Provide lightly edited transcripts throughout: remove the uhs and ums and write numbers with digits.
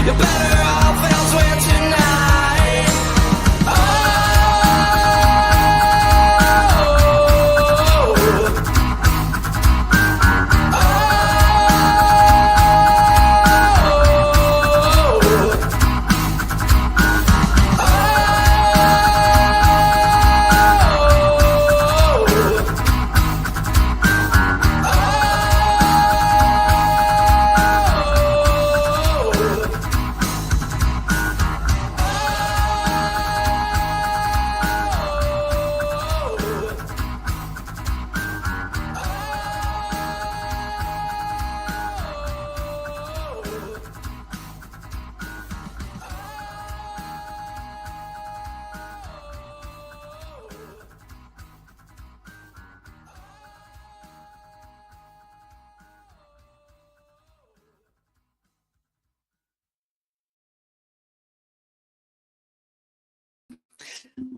You're better off elsewhere tonight. Oh,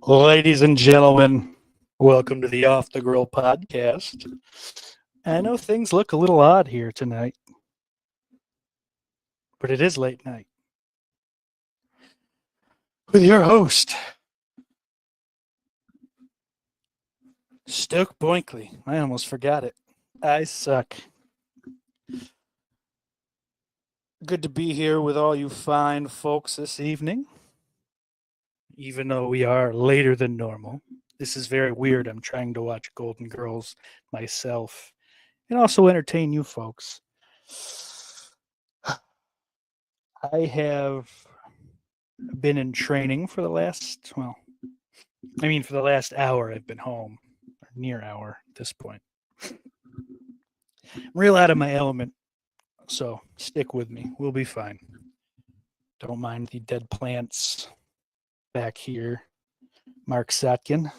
Ladies and gentlemen, welcome to the Off the Grill podcast. I know things look a little odd here tonight, but it is late night. With your host, Stoke Boinkley. I almost forgot it. I suck. Good to be here with all you fine folks this evening. Even though we are later than normal. This is very weird. I'm trying to watch Golden Girls myself and also entertain you folks. I have been in training for the last, for the last hour I've been home, or near hour at this point. I'm real out of my element, so stick with me. We'll be fine. Don't mind the dead plants back here. Mark Satkin.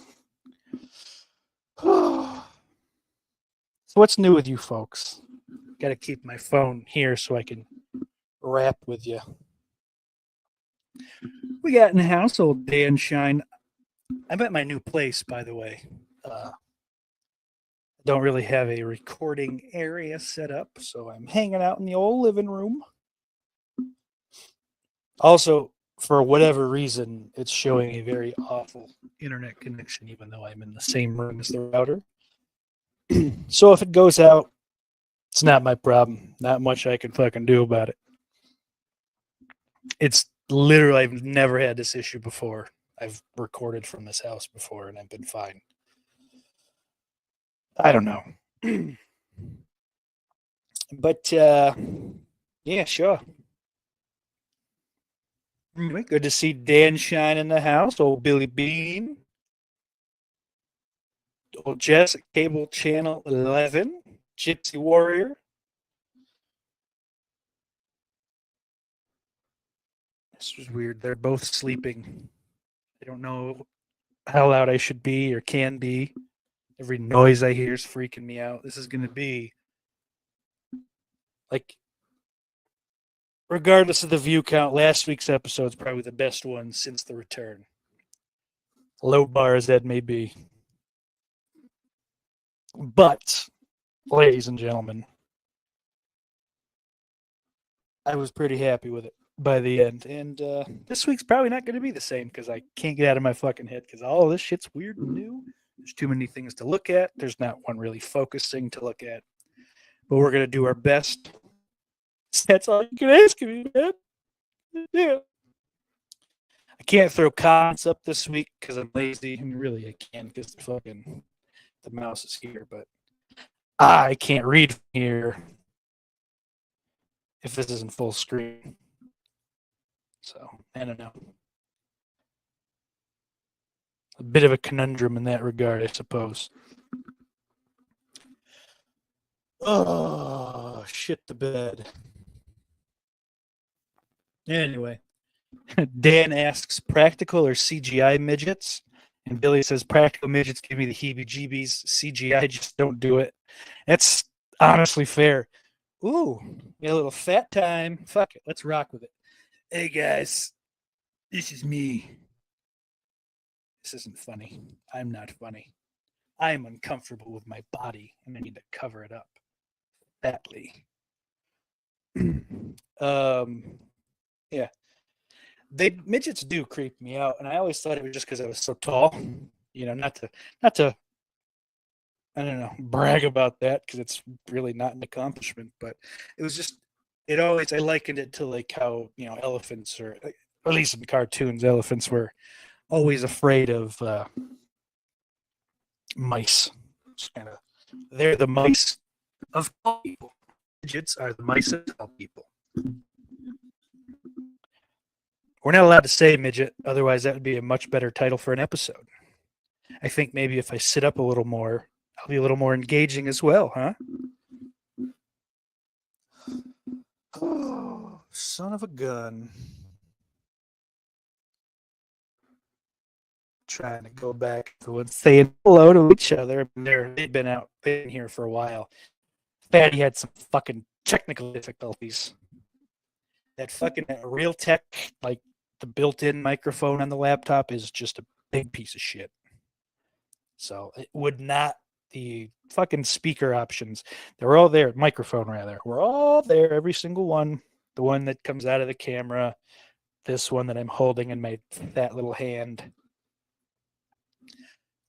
So what's new with you folks? Got to keep my phone here so I can rap with you. We got in the house, old Dan Shine. I'm at my new place, by the way. Don't really have a recording area set up, so I'm hanging out in the old living room. Also, for whatever reason, it's showing a very awful internet connection, even though I'm in the same room as the router. So if it goes out, it's not my problem. Not much I can fucking do about it. It's literally, I've never had this issue before. I've recorded from this house before, and I've been fine. I don't know. But, yeah, sure. Anyway, good to see Dan Shine in the house. Old Billy Bean. Old Jess at Cable Channel 11. Gypsy Warrior. This was weird. They're both sleeping. I don't know how loud I should be or can be. Every noise I hear is freaking me out. This is going to be like, regardless of the view count, last week's episode is probably the best one since the return. Low bar as that may be. But, ladies and gentlemen, I was pretty happy with it by the end. And this week's probably not going to be the same because I can't get out of my fucking head because all of this shit's weird and new. There's too many things to look at. There's not one really focusing to look at. But we're going to do our best. That's all you can ask me, man. Yeah. I can't throw comments up this week because I'm lazy. I mean, really, I can because the mouse is here. But I can't read from here if this isn't full screen. So, I don't know. A bit of a conundrum in that regard, I suppose. Oh, shit the bed. Anyway, Dan asks, practical or CGI midgets? And Billy says, practical midgets give me the heebie-jeebies. CGI, just don't do it. That's honestly fair. Ooh, we got a little fat time. Fuck it, let's rock with it. Hey, guys, this is me. This isn't funny. I'm not funny. I'm uncomfortable with my body, and I need to cover it up. Fatly. Yeah. Midgets do creep me out, and I always thought it was just because I was so tall. Not to I don't know brag about that because it's really not an accomplishment, but it was just I likened it to like how elephants or at least in cartoons elephants were always afraid of mice. Kind of they're the mice of tall people. Midgets are the mice of tall people. We're not allowed to say midget, otherwise that would be a much better title for an episode. I think maybe if I sit up a little more, I'll be a little more engaging as well, huh? Oh, son of a gun. Trying to go back to saying hello to each other. They've been here for a while. Fatty had some fucking technical difficulties. That fucking Realtek, like the built-in microphone on the laptop, is just a big piece of shit. So it would not the fucking speaker options. They were all there. Microphone rather. We're all there. Every single one. The one that comes out of the camera. This one that I'm holding in my fat little hand.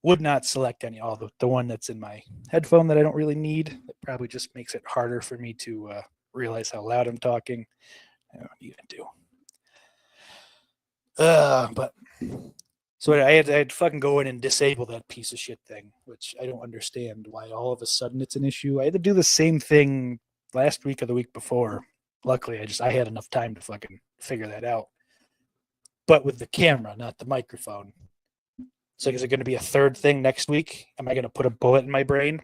Would not select any. All the one that's in my headphone that I don't really need. It probably just makes it harder for me to realize how loud I'm talking. I don't even do. But so I had to fucking go in and disable that piece of shit thing, which I don't understand why all of a sudden it's an issue. I had to do the same thing last week or the week before. Luckily, I had enough time to fucking figure that out. But with the camera, not the microphone. So is it going to be a third thing next week? Am I going to put a bullet in my brain?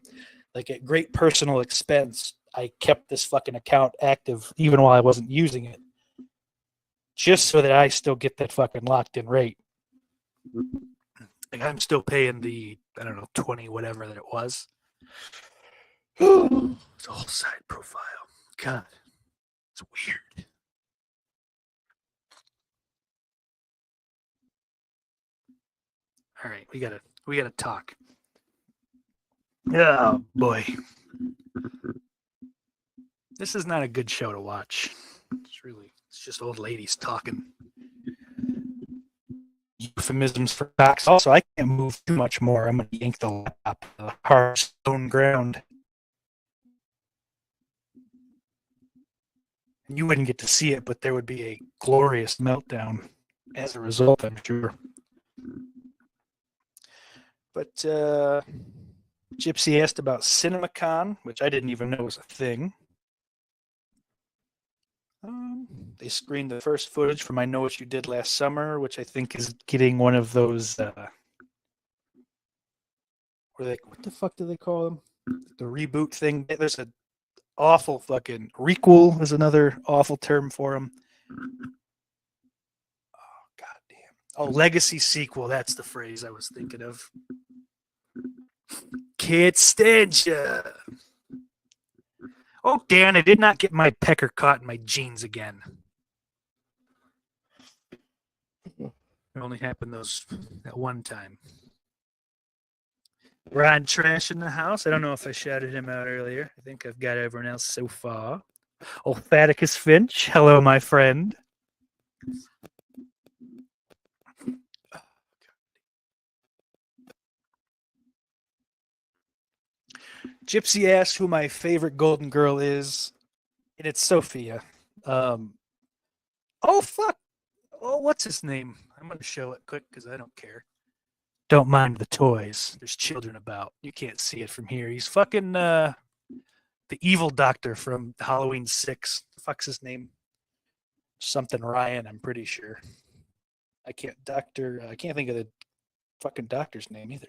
Like at great personal expense, I kept this fucking account active even while I wasn't using it. Just so that I still get that fucking locked in rate. Like I'm still paying the, I don't know, 20 whatever that it was. It's a whole side profile. God, it's weird. All right, we gotta talk. Oh boy, this is not a good show to watch. It's just old ladies talking. Euphemisms for facts. Also, I can't move too much more. I'm gonna yank the laptop to the hard stone ground. You wouldn't get to see it, but there would be a glorious meltdown as a result, I'm sure. But Gypsy asked about CinemaCon, which I didn't even know was a thing. They screened the first footage from I Know What You Did Last Summer, which I think is getting one of those. What the fuck do they call them? The reboot thing. There's an awful fucking requel is another awful term for them. Oh goddamn! Oh, legacy sequel. That's the phrase I was thinking of. Can't stand ya. Oh, Dan, I did not get my pecker caught in my jeans again. It only happened that one time. Ron Trash in the house. I don't know if I shouted him out earlier. I think I've got everyone else so far. Olfaticus Finch. Hello, my friend. Gypsy asks who my favorite Golden Girl is, and it's Sophia. Oh, fuck. Oh, what's his name? I'm going to show it quick because I don't care. Don't mind the toys. There's children about. You can't see it from here. He's fucking the evil doctor from Halloween 6. The fuck's his name? Something Ryan, I'm pretty sure. I can't think of the fucking doctor's name either.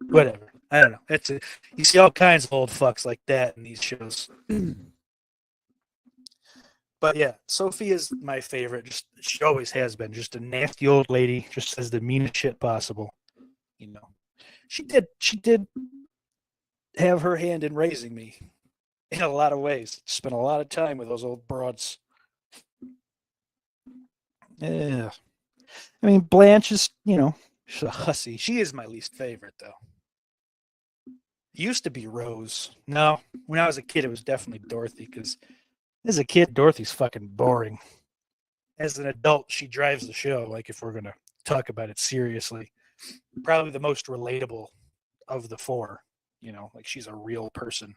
Whatever. I don't know. You see all kinds of old fucks like that in these shows. But yeah, Sophie is my favorite. She always has been. Just a nasty old lady. Just says the meanest shit possible. You know, she did have her hand in raising me in a lot of ways. Spent a lot of time with those old broads. Yeah, I mean Blanche is she's a hussy. She is my least favorite though. It used to be Rose. No, when I was a kid, it was definitely Dorothy because As a kid, Dorothy's fucking boring. As an adult, she drives the show. Like, if we're going to talk about it seriously, probably the most relatable of the four. You know, like she's a real person.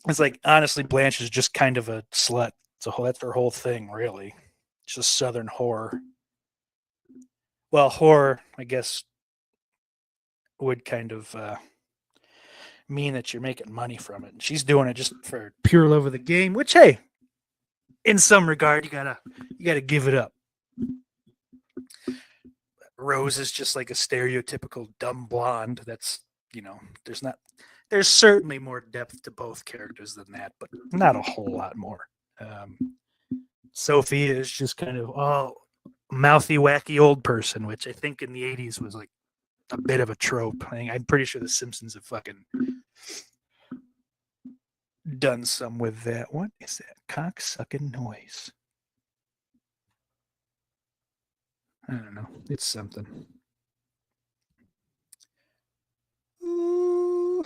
It's like, honestly, Blanche is just kind of a slut. So that's her whole thing, really. It's just Southern horror. Well, horror, I guess, would kind of mean that you're making money from it. And she's doing it just for pure love of the game, which, hey, in some regard, you gotta give it up. Rose is just like a stereotypical dumb blonde. That's, you know, there's certainly more depth to both characters than that, but not a whole lot more. Sophie is just kind of mouthy, wacky old person, which I think in the 80s was like a bit of a trope. I'm pretty sure the Simpsons have fucking done some with that. What is that cock-sucking noise? I don't know. It's something. Ooh.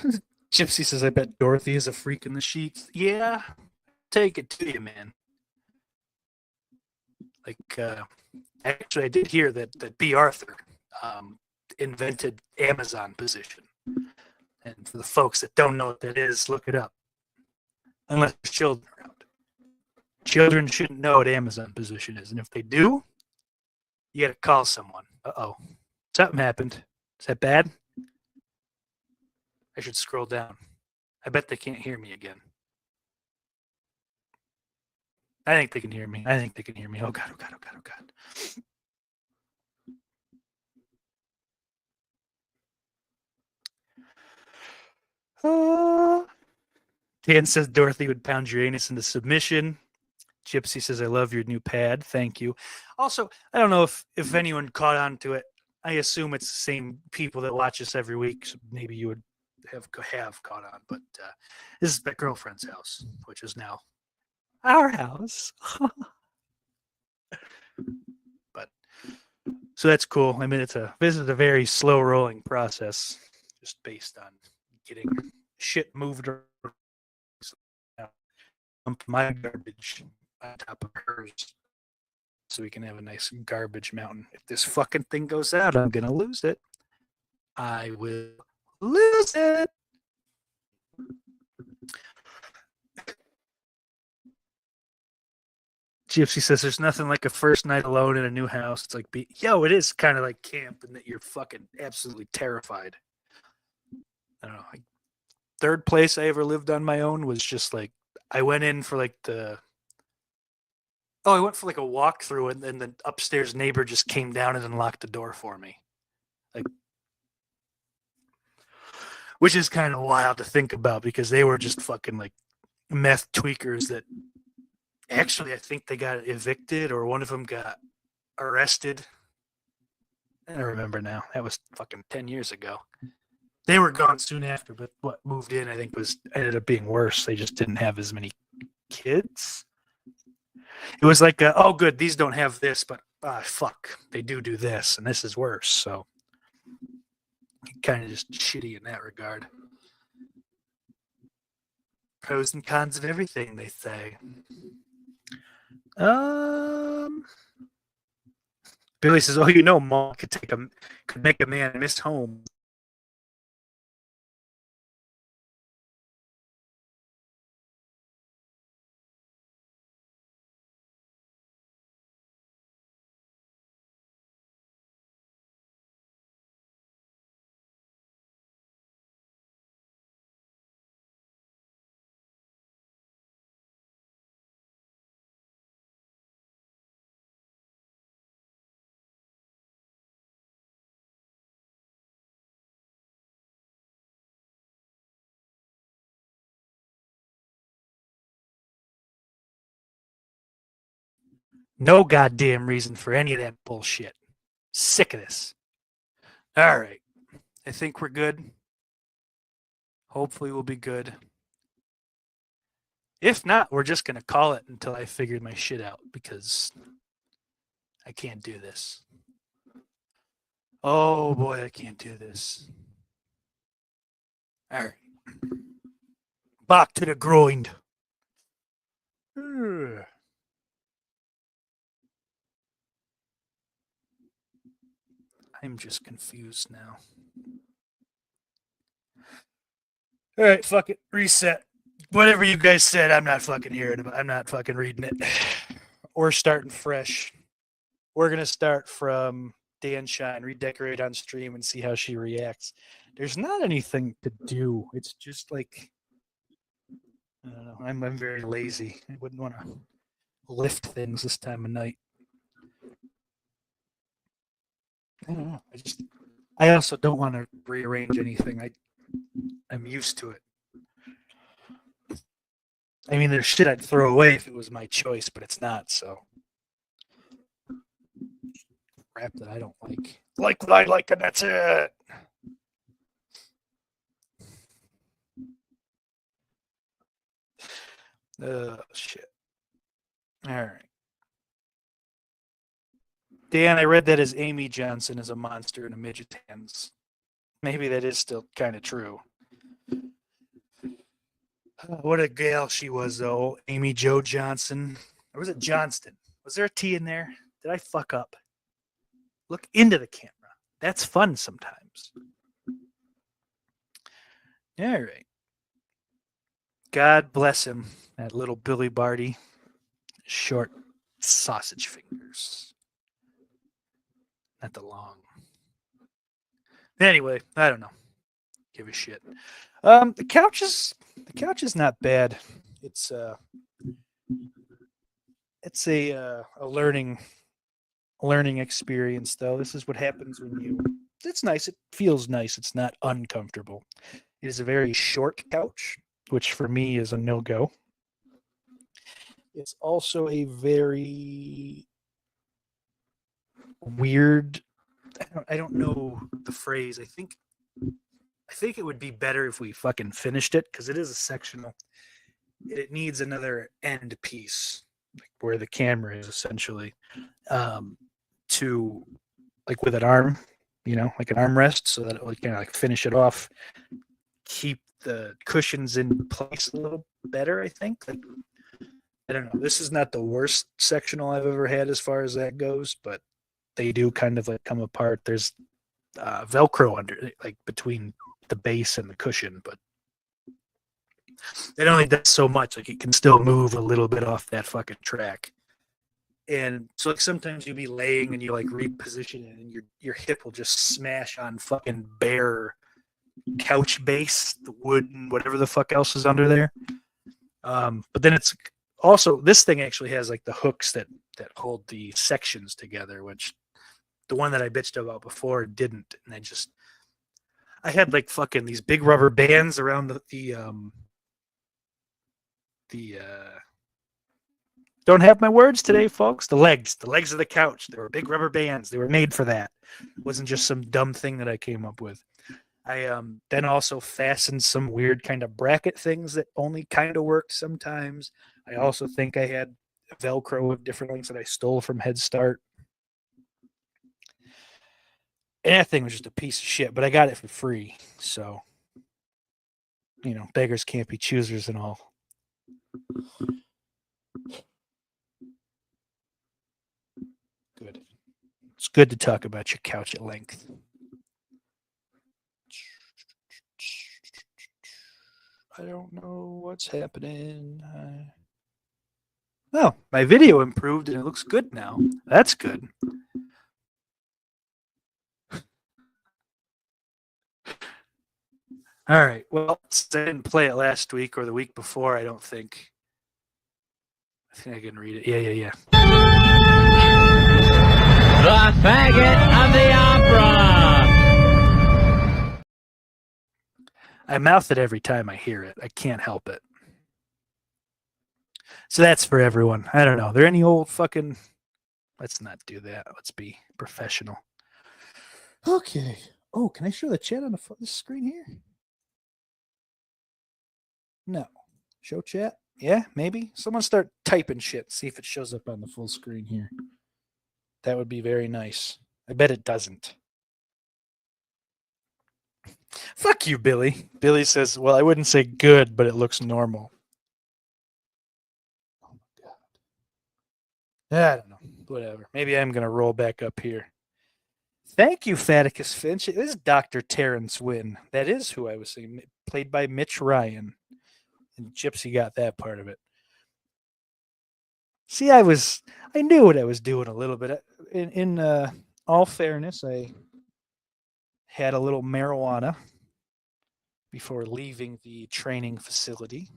Gypsy says, I bet Dorothy is a freak in the sheets. Yeah, take it to you, man. Like, actually, I did hear that B. Arthur invented Amazon position. And for the folks that don't know what that is, look it up. Unless there's children around. Children shouldn't know what Amazon position is. And if they do, you got to call someone. Uh-oh. Something happened. Is that bad? I should scroll down. I bet they can't hear me again. I think they can hear me. Oh, God, oh, God, oh, God, oh, God. Dan says Dorothy would pound your anus into submission. Gypsy says, I love your new pad. Thank you. Also, I don't know if anyone caught on to it. I assume it's the same people that watch us every week. So maybe you would have caught on. But this is my girlfriend's house, which is now our house. But so that's cool. I mean, this is a very slow rolling process, just based on getting shit moved around. Dump my garbage on top of hers so we can have a nice garbage mountain. If this fucking thing goes out, I'm gonna lose it. I will lose it. Gypsy says there's nothing like a first night alone in a new house. It's like, it is kind of like camp and that you're fucking absolutely terrified. I don't know. Like, third place I ever lived on my own was just like, I went in for like I went for like a walkthrough and then the upstairs neighbor just came down and unlocked the door for me. Like, which is kind of wild to think about because they were just fucking like meth tweakers that actually I think they got evicted or one of them got arrested. I don't remember now. That was fucking 10 years ago. They were gone soon after, but what moved in I think ended up being worse. They just didn't have as many kids. It was like, oh, good, these don't have this, but fuck, they do this, and this is worse. So, kind of just shitty in that regard. Pros and cons of everything, they say. Billy says, "Oh, you know, Mom could make a man miss home." No goddamn reason for any of that bullshit. Sick of this. All right. I think we're good. Hopefully, we'll be good. If not, we're just going to call it until I figured my shit out because I can't do this. Oh boy, I can't do this. All right. Back to the grind. Ugh. I'm just confused now. All right, fuck it. Reset. Whatever you guys said, I'm not fucking hearing about. I'm not fucking reading it. We're starting fresh. We're gonna start from Dan Shine, redecorate on stream, and see how she reacts. There's not anything to do. It's just like I don't know. I'm very lazy. I wouldn't want to lift things this time of night. I don't know. I also don't want to rearrange anything. I'm used to it. I mean, there's shit I'd throw away if it was my choice, but it's not. So crap that I don't like. Like what I like, and that's it. Shit. All right. Dan, I read that as Amy Johnson is a monster in a midget's hands. Maybe that is still kind of true. What a gal she was, though. Amy Jo Johnson. Or was it Johnston? Was there a T in there? Did I fuck up? Look into the camera. That's fun sometimes. All right. God bless him, that little Billy Barty. Short sausage fingers. Not the long. Anyway, I don't know. Give a shit. The couch is not bad. It's a learning experience, though. This is what happens when you. It's nice. It feels nice. It's not uncomfortable. It is a very short couch, which for me is a no-go. It's also a very weird. I don't know the phrase. I think it would be better if we fucking finished it because it is a sectional. It needs another end piece, like where the camera is essentially, to like with an arm, like an armrest, so that it would kind of like finish it off, keep the cushions in place a little better. I think. Like, I don't know. This is not the worst sectional I've ever had as far as that goes, but they do kind of like come apart. There's Velcro under, like between the base and the cushion, but it only does so much. Like it can still move a little bit off that fucking track. And so like sometimes you'll be laying and you like reposition it and your hip will just smash on fucking bare couch base, the wood and whatever the fuck else is under there. But then it's also, this thing actually has like the hooks that hold the sections together, which the one that I bitched about before didn't. And I had like fucking these big rubber bands around the don't have my words today, folks. The legs of the couch. They were big rubber bands. They were made for that. It wasn't just some dumb thing that I came up with. I then also fastened some weird kind of bracket things that only kind of worked sometimes. I also think I had Velcro of different things that I stole from Head Start. And that thing was just a piece of shit, but I got it for free. So, beggars can't be choosers and all. Good. It's good to talk about your couch at length. I don't know what's happening. Oh, my video improved and it looks good now. That's good. All right. Well, since I didn't play it last week or the week before, I think I can read it. Yeah. The faggot of the opera. I mouth it every time I hear it. I can't help it. So that's for everyone. I don't know. Are there any old fucking... Let's not do that. Let's be professional. Okay. Oh, can I show the chat on the screen here? No. Show chat? Yeah, maybe. Someone start typing shit. See if it shows up on the full screen here. That would be very nice. I bet it doesn't. Fuck you, Billy. Billy says, well, I wouldn't say good, but it looks normal. Oh my God. I don't know. Whatever. Maybe I'm going to roll back up here. Thank you, Faticus Finch. It is Dr. Terrence Wynn. That is who I was saying, played by Mitch Ryan. And Gypsy got that part of it. See, I knew what I was doing a little bit. In all fairness, I had a little marijuana before leaving the training facility.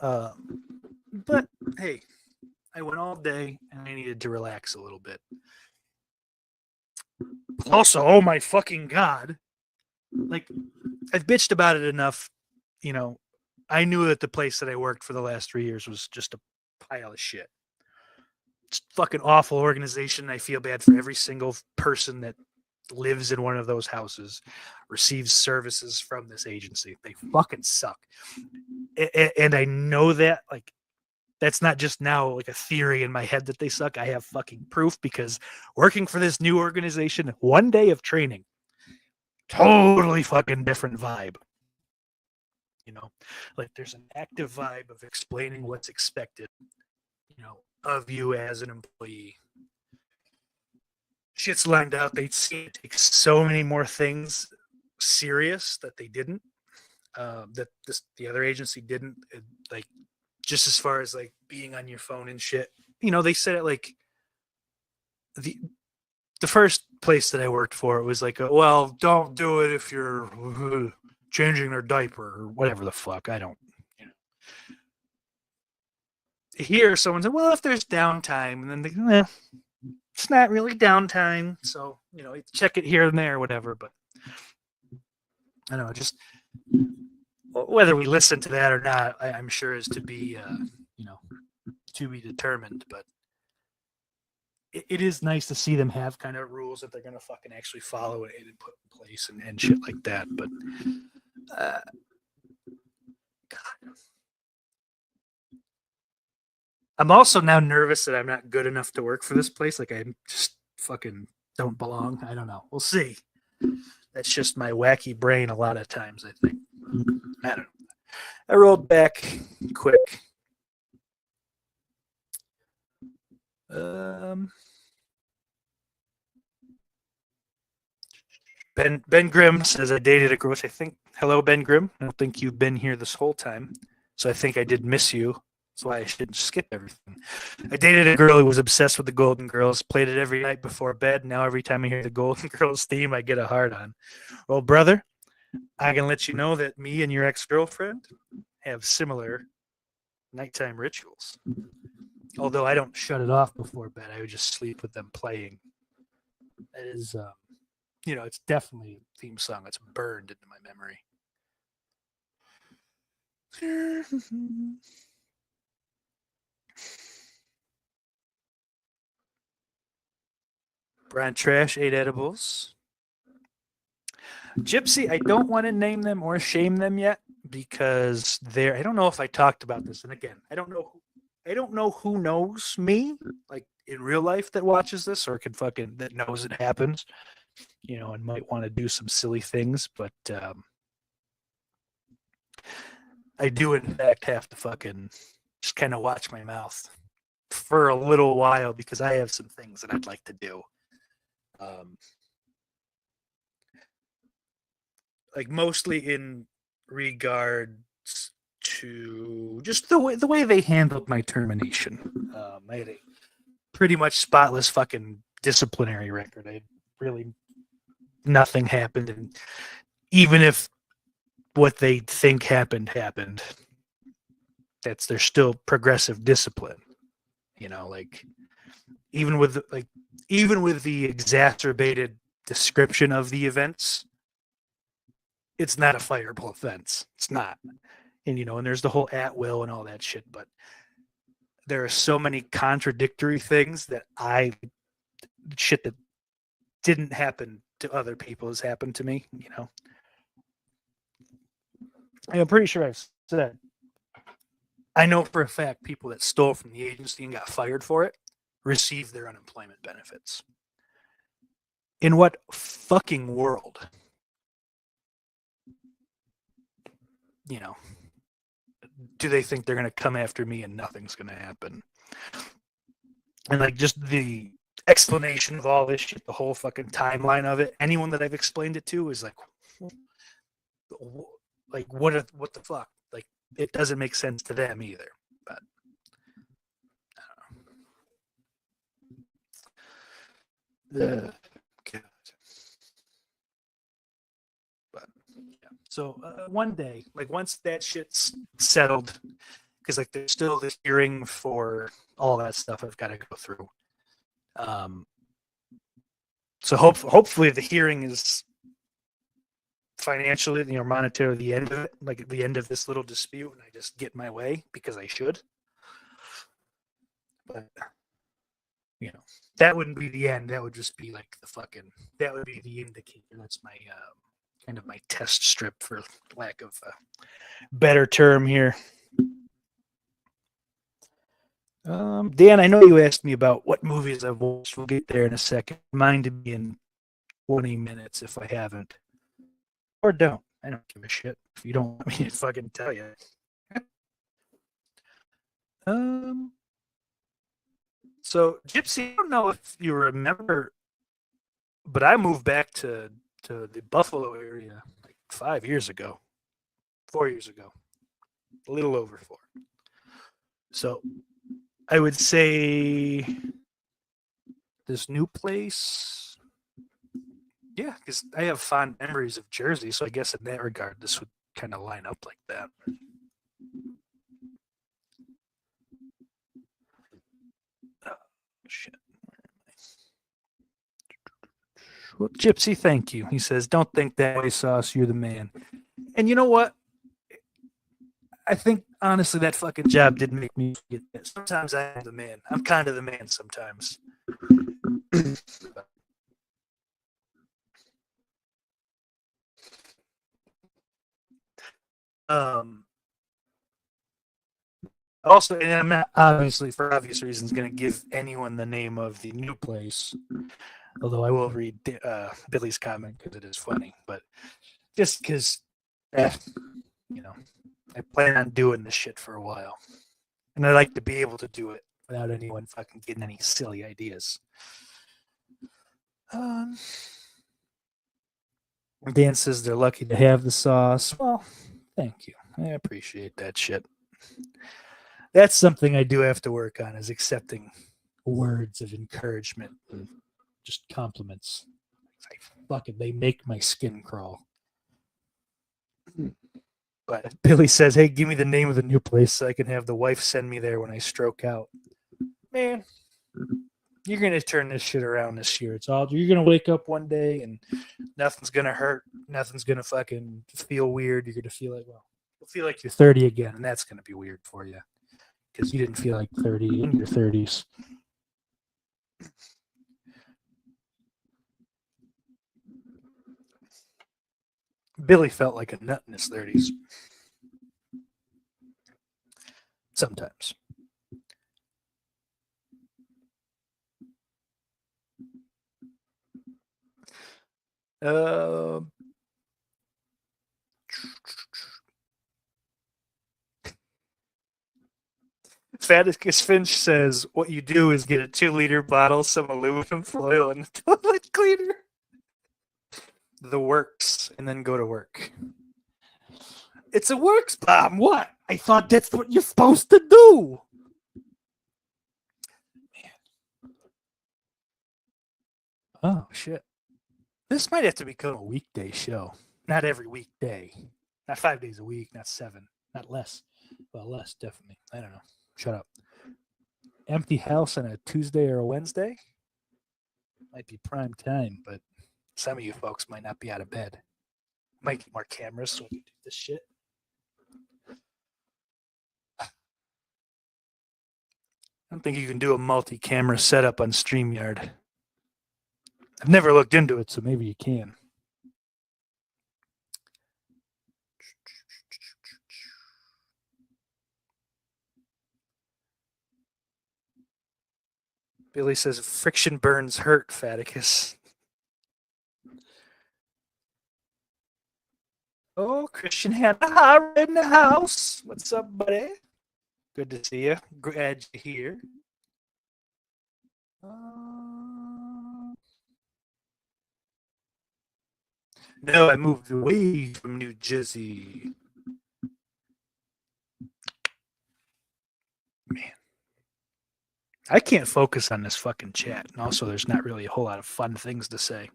But hey, I went all day and I needed to relax a little bit. Also, oh my fucking God. Like, I've bitched about it enough. You know, I knew that the place that I worked for the last 3 years was just a pile of shit. It's a fucking awful organization. I feel bad for every single person that lives in one of those houses, receives services from this agency. They fucking suck. And I know that, like, that's not just now like a theory in my head that they suck. I have fucking proof because working for this new organization, one day of training, totally fucking different vibe. You know, like there's an active vibe of explaining what's expected, you know, of you as an employee. Shit's lined out. They seem to take so many more things serious that they didn't. The other agency didn't. Like, just as far as like being on your phone and shit. You know, they said it like the first place that I worked for, it was like, well, don't do it if you're changing their diaper or whatever the fuck. I don't, you know. Here, someone said, well, if there's downtime, and then they, it's not really downtime, so you know, check it here and there, or whatever. But I don't know, just whether we listen to that or not, I'm sure is to be, you know, to be determined. But it is nice to see them have kind of rules that they're going to fucking actually follow it and put in place and shit like that. But God. I'm also now nervous that I'm not good enough to work for this place. Like I just fucking don't belong. I don't know. We'll see. That's just my wacky brain a lot of times, I think. I don't know. I rolled back quick. Ben Grimm says I dated a girl, which I think, hello, Ben Grimm. I don't think you've been here this whole time. So I think I did miss you. That's why I shouldn't skip everything. I dated a girl who was obsessed with the Golden Girls, played it every night before bed. Now every time I hear the Golden Girls theme, I get a hard on. Well, brother, I can let you know that me and your ex-girlfriend have similar nighttime rituals. Although I don't shut it off before bed, I would just sleep with them playing. That is, you know, it's definitely a theme song that's burned into my memory. Brian Trash ate edibles. Gypsy, I don't want to name them or shame them yet because they're, I don't know if I talked about this. And again, I don't know who knows me like in real life that watches this or can fucking, that knows it happens, you know, and might want to do some silly things. But I do in fact have to fucking just kind of watch my mouth for a little while because I have some things that I'd like to do. Like mostly in regards to just the way they handled my termination. I had a pretty much spotless fucking disciplinary record. I really nothing happened, and even if what they think happened, there's still progressive discipline. You know, like even with the exacerbated description of the events, it's not a fireable offense. It's not. And you know, and there's the whole at will and all that shit, but there are so many contradictory things that shit that didn't happen to other people has happened to me, you know. And I'm pretty sure I've said, I know for a fact people that stole from the agency and got fired for it received their unemployment benefits. In what fucking world, you know, do they think they're going to come after me and nothing's going to happen? And like just the explanation of all this shit, the whole fucking timeline of it, anyone that I've explained it to is like what the fuck? Like it doesn't make sense to them either. But I don't know. God. But yeah. So one day, like once that shit's settled, because like there's still this hearing for all that stuff I've got to go through. So hopefully the hearing is financially, monetarily the end of it, like at the end of this little dispute, and I just get my way because I should. But that wouldn't be the end. That would just be like that would be the indicator. That's my kind of my test strip, for lack of a better term here. Dan, I know you asked me about what movies I've watched. We'll get there in a second. Mine to be in 20 minutes if I haven't. Or don't. I don't give a shit if you don't want me to fucking tell you. So Gypsy, I don't know if you remember, but I moved back to the Buffalo area like 4 years ago, a little over 4. So I would say this new place, yeah, because I have fond memories of Jersey, so I guess in that regard, this would kind of line up like that. Oh, shit. Well, Gypsy, thank you. He says, don't think that way, Sauce. You're the man. And you know what? I think, honestly, that fucking job did make me forget that. Sometimes I am the man. I'm kind of the man sometimes. Also, and I'm not, obviously, for obvious reasons, going to give anyone the name of the new place. Although I will read Billy's comment because it is funny. But just because, I plan on doing this shit for a while. And I like to be able to do it without anyone fucking getting any silly ideas. Dan says they're lucky to have the sauce. Well, thank you. I appreciate that shit. That's something I do have to work on, is accepting words of encouragement and just compliments. They make my skin crawl. But Billy says, hey, give me the name of the new place so I can have the wife send me there when I stroke out. Man, you're going to turn this shit around this year. You're going to wake up one day and nothing's going to hurt. Nothing's going to fucking feel weird. You're going to feel like, you'll feel like you're 30 again, and that's going to be weird for you because you didn't feel like 30 in your 30s. Billy felt like a nut in his 30s. Sometimes. Faticus Finch says, what you do is get a 2-liter bottle, some aluminum foil, and a toilet cleaner. The works, and then go to work. It's a works bomb. What? I thought that's what you're supposed to do. Man. Oh, shit. This might have to become a weekday show. Not every weekday. Not 5 days a week, not 7. Not less. Well, less, definitely. I don't know. Shut up. Empty house on a Tuesday or a Wednesday? Might be prime time, but some of you folks might not be out of bed. Might get more cameras so we can do this shit. I don't think you can do a multi-camera setup on StreamYard. I've never looked into it, so maybe you can. Billy says friction burns hurt, Faticus. Oh, Christian Hannah in the house. What's up, buddy? Good to see you. Glad you're here. No, I moved away from New Jersey. Man. I can't focus on this fucking chat. And also, there's not really a whole lot of fun things to say.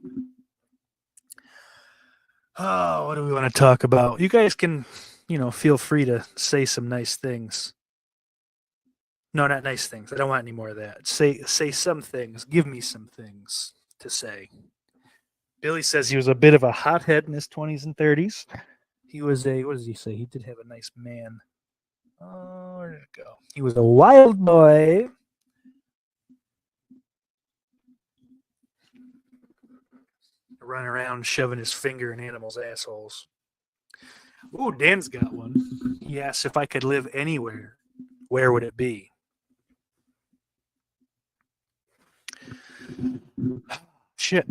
Oh, what do we want to talk about? You guys can, feel free to say some nice things. No, not nice things. I don't want any more of that. Say some things. Give me some things to say. Billy says he was a bit of a hothead in his 20s and 30s. He was what does he say? He did have a nice man. Oh, where did it go? He was a wild boy. Run around shoving his finger in animals' assholes. Ooh, Dan's got one. He asked if I could live anywhere. Where would it be? Shit.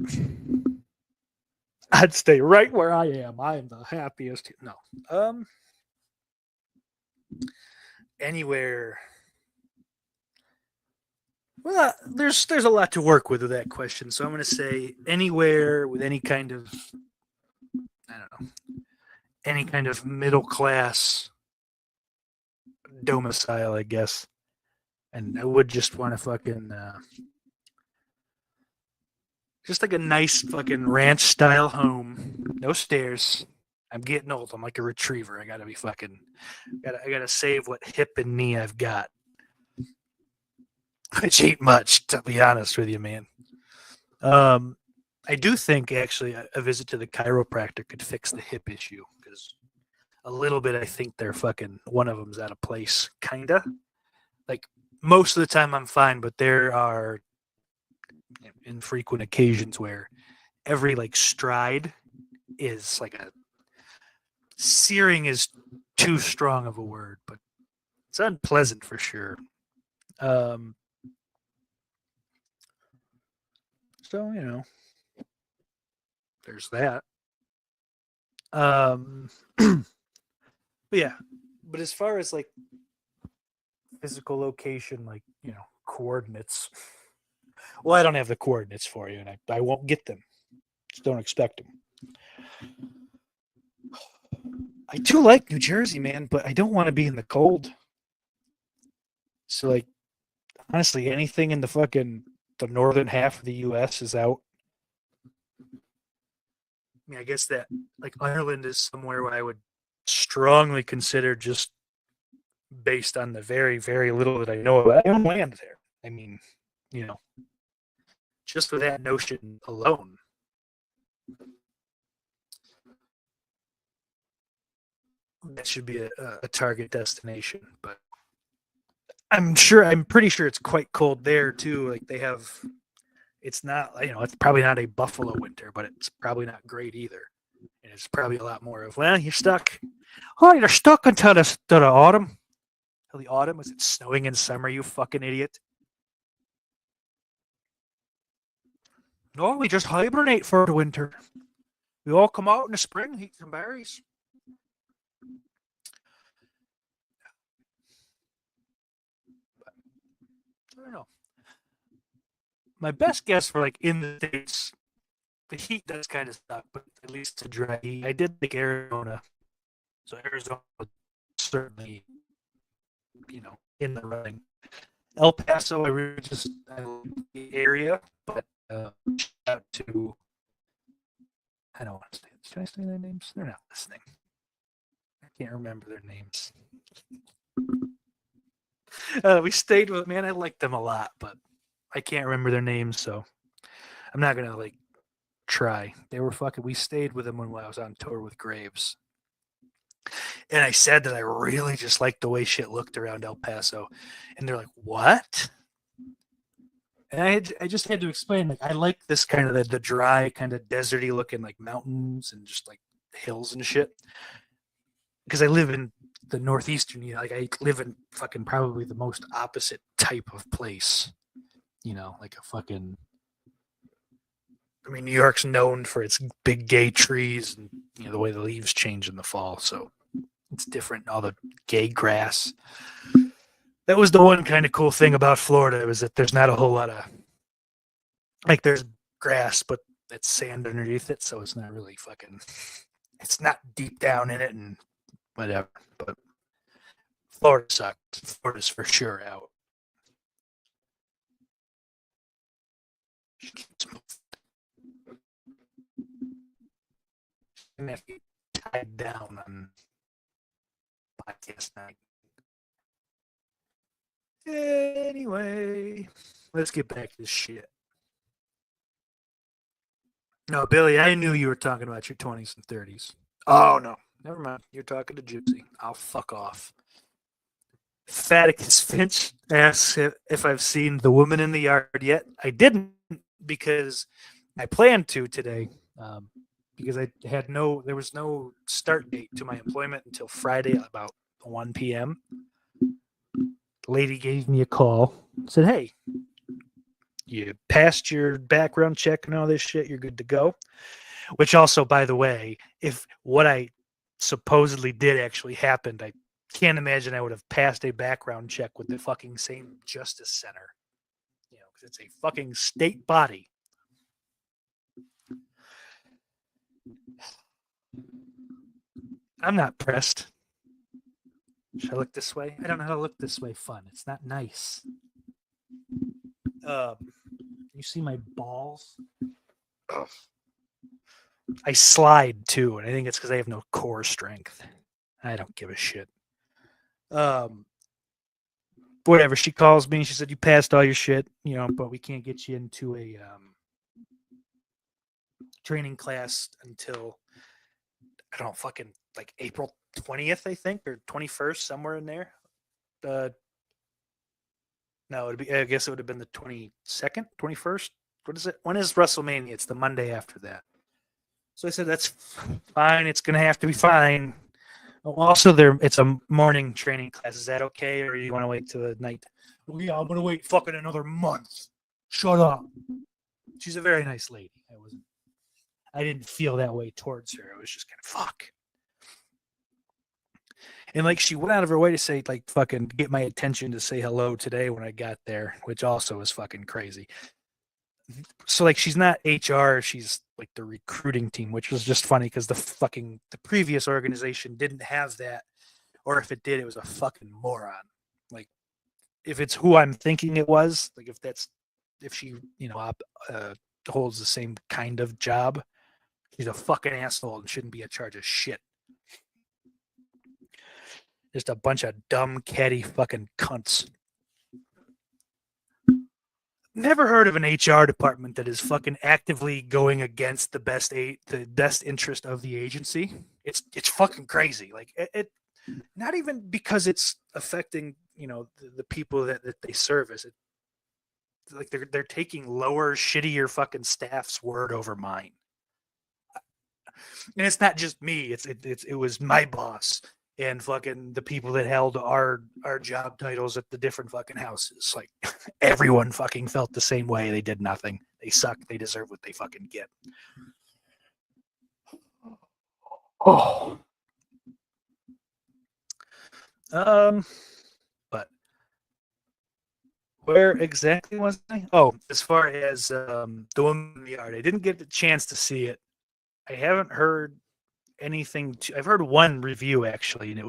I'd stay right where I am. I am the happiest. No. Anywhere. Well, there's a lot to work with that question. So I'm going to say anywhere with any kind of, I don't know, any kind of middle class domicile, I guess. And I would just want to fucking, just like a nice fucking ranch style home. No stairs. I'm getting old. I'm like a retriever. I gotta be fucking, I gotta save what hip and knee I've got. Which ain't much, to be honest with you, man. I do think actually a visit to the chiropractor could fix the hip issue because a little bit I think they're fucking one of them's out of place, kinda. Like most of the time I'm fine, but there are infrequent occasions where every like stride is like a searing is too strong of a word, but it's unpleasant for sure. So, there's that. But yeah, but as far as like physical location, like, coordinates, well, I don't have the coordinates for you, and I won't get them. Just don't expect them. I do like New Jersey, man, but I don't want to be in the cold. So, like, honestly, anything in the northern half of the U.S. is out. I mean, I guess that, like, Ireland is somewhere where I would strongly consider just based on the very, very little that I know about. I own land there. I mean, just for that notion alone. That should be a target destination, but I'm pretty sure it's quite cold there too. Like it's not, it's probably not a Buffalo winter, but it's probably not great either. And it's probably a lot more of, well, you're stuck. Oh, you're stuck until the autumn. Until the autumn? Was it snowing in summer, you fucking idiot? No, we just hibernate for the winter. We all come out in the spring, eat some berries. I don't know. My best guess for like in the States, the heat does kind of suck, but at least to dry heat. I did like Arizona. So Arizona was certainly, in the running. El Paso, I like the area, but shout out to, I don't want to say, can I say their names? They're not listening. I can't remember their names. We stayed with, man, I liked them a lot, but I can't remember their names, so I'm not going to, like, try. They were we stayed with them when I was on tour with Graves. And I said that I really just liked the way shit looked around El Paso. And they're like, what? And I just had to explain, like, I like this kind of the dry, kind of deserty looking, like, mountains and just, like, hills and shit. Because I live in the northeastern, like, I live in fucking probably the most opposite type of place. Like a fucking I mean, New York's known for its big gay trees and the way the leaves change in the fall, so it's different. All the gay grass. That was the one kind of cool thing about Florida was that there's not a whole lot of there's grass, but it's sand underneath it, so it's not really fucking. It's not deep down in it and whatever. But Florida sucked. Florida's for sure out. I'm gonna be tied down on podcast night. Anyway, let's get back to this shit. No, Billy, I knew you were talking about your 20s and 30s. Oh, no. Never mind. You're talking to Gypsy. I'll fuck off. Faticus Finch asks if I've seen The Woman in the Yard yet. I didn't because I planned to today because there was no start date to my employment until Friday about 1 p.m. The lady gave me a call, said, hey, you passed your background check and all this shit, you're good to go. Which also, by the way, if what I supposedly did actually happened, I can't imagine I would have passed a background check with the fucking same Justice Center. Because it's a fucking state body. I'm not pressed. Should I look this way? I don't know how to look this way fun. It's not nice. You see my balls? Ugh. I slide too, and I think it's because I have no core strength. I don't give a shit. Whatever. She calls me. She said, you passed all your shit, but we can't get you into a training class until, I don't know, fucking like April 20th, I think, or 21st, somewhere in there. No, I guess it would have been the 22nd, 21st. What is it? When is WrestleMania? It's the Monday after that. So I said, that's fine. It's going to have to be fine. Also, it's a morning training class. Is that okay? Or you want to wait till the night? Well, yeah, I'm going to wait fucking another month. Shut up. She's a very nice lady. I didn't feel that way towards her. I was just kind of fuck. And she went out of her way to say, fucking get my attention to say hello today when I got there, which also was fucking crazy. So she's not HR, she's the recruiting team, which was just funny because the previous organization didn't have that, or if it did, it was a fucking moron. If it's who I'm thinking it was, if she holds the same kind of job, she's a fucking asshole and shouldn't be in charge of shit. Just a bunch of dumb, catty fucking cunts. Never heard of an HR department that is fucking actively going against the best interest of the agency. It's fucking crazy. It not even because it's affecting the people that they service. They're taking lower, shittier fucking staff's word over mine. And it's not just me. It was my boss and fucking the people that held our job titles at the different fucking houses. Everyone fucking felt the same way. They did nothing. They suck. They deserve what they fucking get. Oh. But where exactly was I? Oh, as far as The Woman in the Yard, I didn't get the chance to see it. I haven't heard anything. I've heard one review actually, and there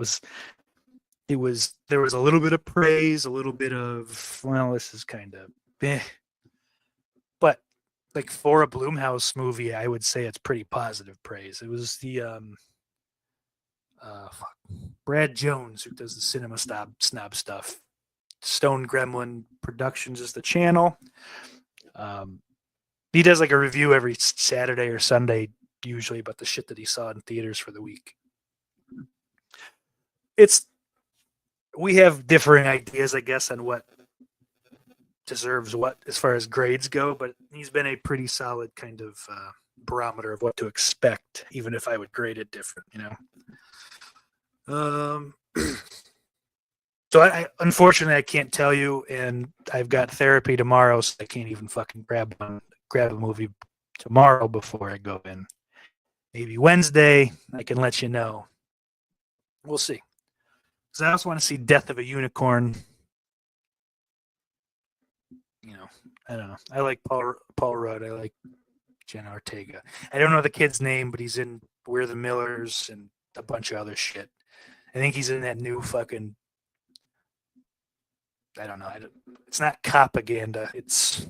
was a little bit of praise, a little bit of, well, this is kind of eh. But for a Blumhouse movie, I would say it's pretty positive praise. It was the Brad Jones who does the Cinema Snob stuff. Stone Gremlin Productions is the channel. He does a review every Saturday or Sunday usually about the shit that he saw in theaters for the week. We have differing ideas, I guess, on what deserves what as far as grades go, but he's been a pretty solid kind of barometer of what to expect, even if I would grade it different, So I unfortunately I can't tell you, and I've got therapy tomorrow, so I can't even fucking grab a movie tomorrow before I go in. Maybe Wednesday, I can let you know. We'll see. Because I also want to see Death of a Unicorn. I don't know. I like Paul Rudd. I like Jenna Ortega. I don't know the kid's name, but he's in We're the Millers and a bunch of other shit. I think he's in that new fucking. I don't know. It's not propaganda. It's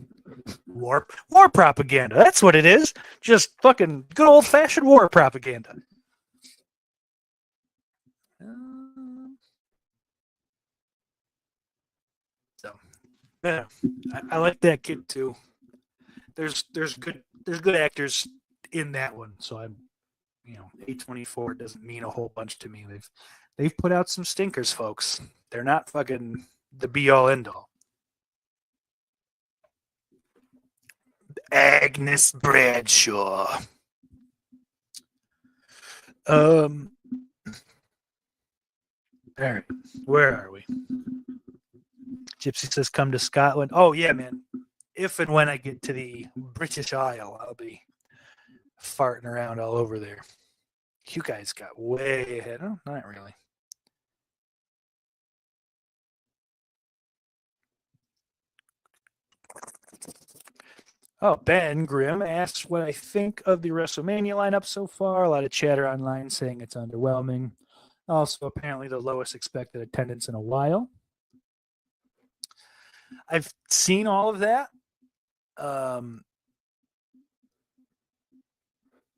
war propaganda. That's what it is. Just fucking good old fashioned war propaganda. So, yeah, I like that kid too. There's good actors in that one. So I'm, A24 doesn't mean a whole bunch to me. They've put out some stinkers, folks. They're not fucking the be all end all. Agnes Bradshaw. All right, where are we? Gypsy says, "Come to Scotland." Oh yeah, man. If and when I get to the British Isle, I'll be farting around all over there. You guys got way ahead. Oh, not really. Oh, Ben Grimm asks what I think of the WrestleMania lineup so far. A lot of chatter online saying it's underwhelming. Also, apparently the lowest expected attendance in a while. I've seen all of that.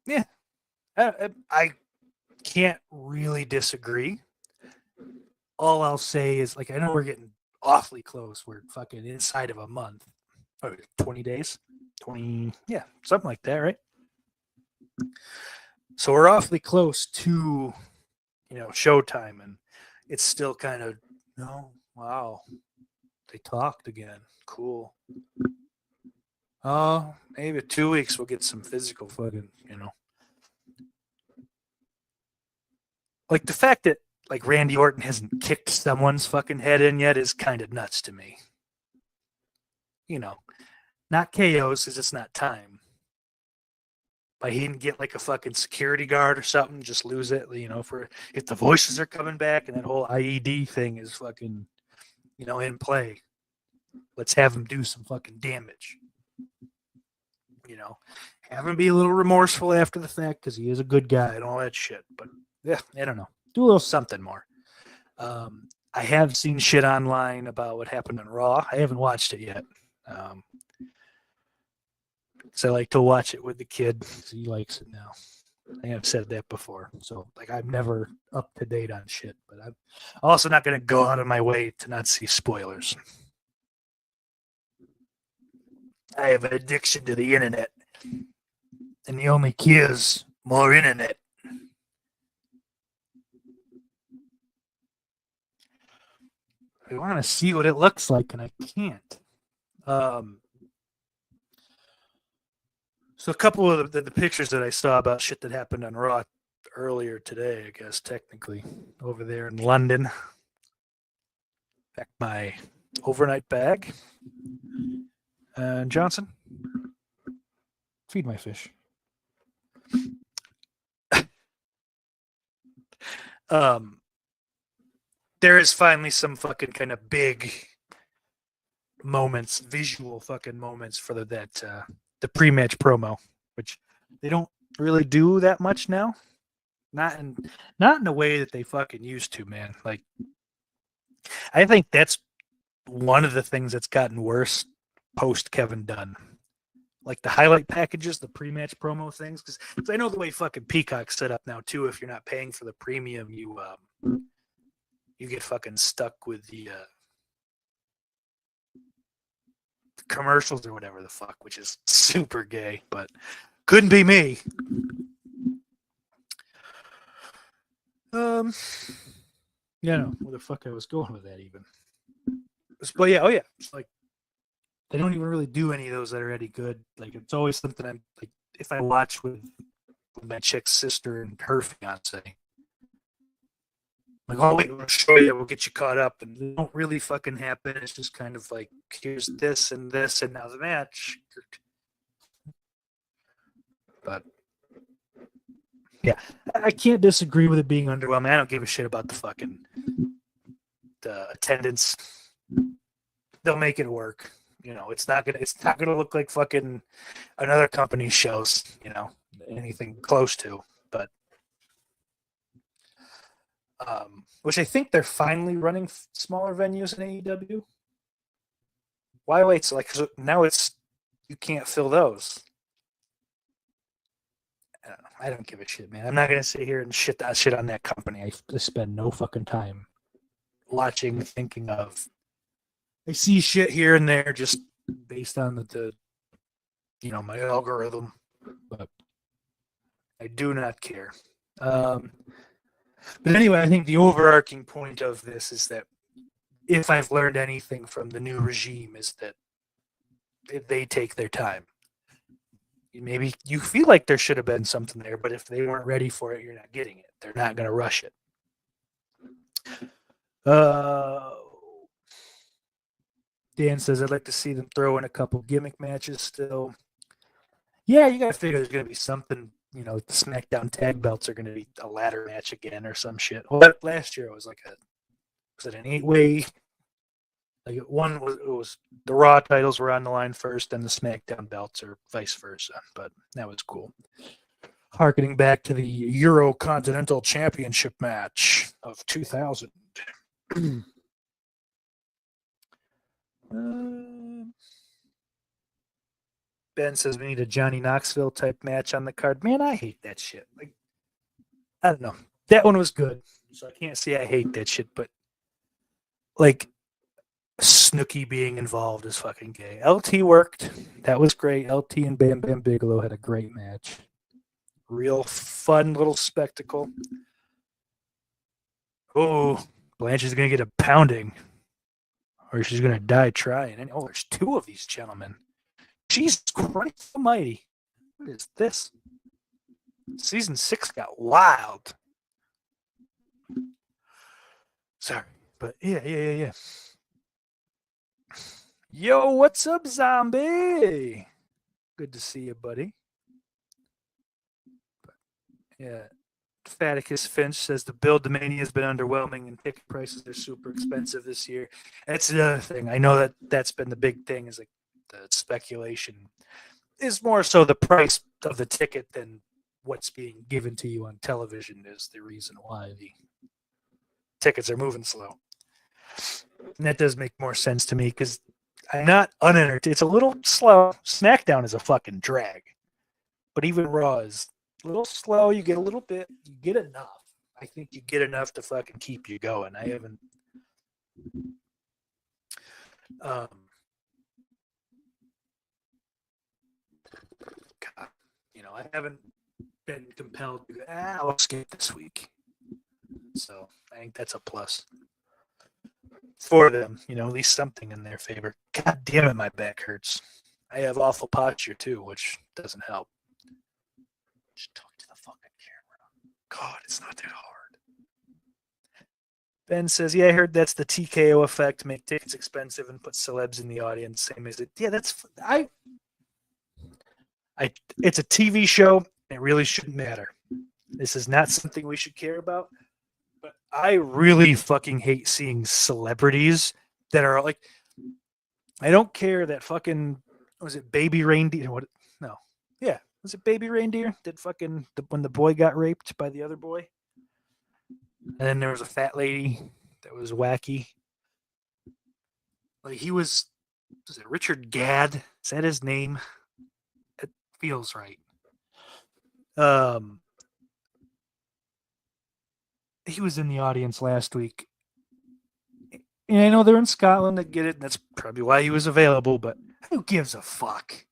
Yeah, I can't really disagree. All I'll say is, I know we're getting awfully close. We're fucking inside of a month. 20 days? 20, yeah, something like that, right? So we're awfully close to, showtime, and it's still kind of, wow, they talked again. Cool. Oh, maybe 2 weeks we'll get some physical fucking, Like the fact that Randy Orton hasn't kicked someone's fucking head in yet is kind of nuts to me. Not KOs because it's not time. But he didn't get a fucking security guard or something, just lose it, for if the voices are coming back and that whole IED thing is fucking, in play. Let's have him do some fucking damage. Have him be a little remorseful after the fact because he is a good guy and all that shit. But yeah, I don't know. Do a little something more. I have seen shit online about what happened on Raw. I haven't watched it yet. So I like to watch it with the kid because he likes it now. I have said that before. So I'm never up to date on shit, but I'm also not going to go out of my way to not see spoilers. I have an addiction to the internet. And the only key is more internet. I want to see what it looks like, and I can't. So a couple of the pictures that I saw about shit that happened on Raw earlier today, I guess, technically, over there in London. Back my overnight bag. Johnson, feed my fish. There is finally some fucking kind of big moments, visual fucking moments for the pre-match promo, which they don't really do that much now. Not in a way that they fucking used to, man. I think that's one of the things that's gotten worse post Kevin Dunn. The highlight packages, the pre-match promo things, because I know the way fucking Peacock's set up now too. If you're not paying for the premium, you get fucking stuck with the commercials or whatever the fuck, which is super gay, but couldn't be me. Yeah, no, where the fuck I was going with that even. But yeah, it's they don't even really do any of those that are any good. It's always something I'm if I watch with my chick's sister and her fiance. Oh wait, we'll show you, we'll get you caught up, and they don't really fucking happen. It's just kind of here's this and this, and now the match. But yeah, I can't disagree with it being underwhelming. I don't give a shit about the attendance. They'll make it work. It's not gonna look like fucking another company's shows. Anything close to. But which I think they're finally running smaller venues in AEW. Why wait? So now you can't fill those. I don't give a shit, man. I'm not gonna sit here and shit on that company. I spend no fucking time watching, thinking of. I see shit here and there just based on the my algorithm, but I do not care. But anyway, I think the overarching point of this is that if I've learned anything from the new regime is that they take their time. Maybe you feel like there should have been something there, but if they weren't ready for it, you're not getting it. They're not going to rush it. Dan says, I'd like to see them throw in a couple gimmick matches still. Yeah, you got to figure there's going to be something. The SmackDown tag belts are going to be a ladder match again or some shit. Well, last year it was was it an 8-way? Like was the Raw titles were on the line first, and the SmackDown belts, or vice versa. But that was cool. Harkening back to the Euro Continental Championship match of 2000. Ben says we need a Johnny Knoxville type match on the card. Man, I hate that shit. I don't know. That one was good, so I can't say I hate that shit. But Snooki being involved is fucking gay. LT worked. That was great. LT and Bam Bam Bigelow had a great match. Real fun little spectacle. Oh, Blanche is going to get a pounding. Or she's going to die trying. And there's two of these gentlemen. Jesus Christ almighty. What is this? Season 6 got wild. Sorry. But yeah. Yo, what's up, zombie? Good to see you, buddy. But, yeah. Faticus Finch says the build to Mania has been underwhelming and ticket prices are super expensive this year. That's the other thing. I know that's been the big thing is the speculation is more so the price of the ticket than what's being given to you on television is the reason why the tickets are moving slow. And that does make more sense to me because I'm not unentertained. It's a little slow. SmackDown is a fucking drag. But even Raw is a little slow. You get a little bit. You get enough. I think you get enough to fucking keep you going. I haven't. God, I haven't been compelled to go, I'll skip this week. So I think that's a plus for them. At least something in their favor. God damn it, my back hurts. I have awful posture too, which doesn't help. Just talk to the fucking camera. God, it's not that hard. Ben says, yeah, I heard that's the TKO effect. Make tickets expensive and put celebs in the audience. Same as it. Yeah, that's it's a TV show. It really shouldn't matter. This is not something we should care about. But I really fucking hate seeing celebrities that are like, I don't care that fucking, was it Baby Reindeer? What? No. Yeah. Was it Baby Reindeer that when the boy got raped by the other boy? And then there was a fat lady that was wacky. Like was it Richard Gadd? Is that his name? It feels right. He was in the audience last week. And I know they're in Scotland to get it, and that's probably why he was available, but who gives a fuck?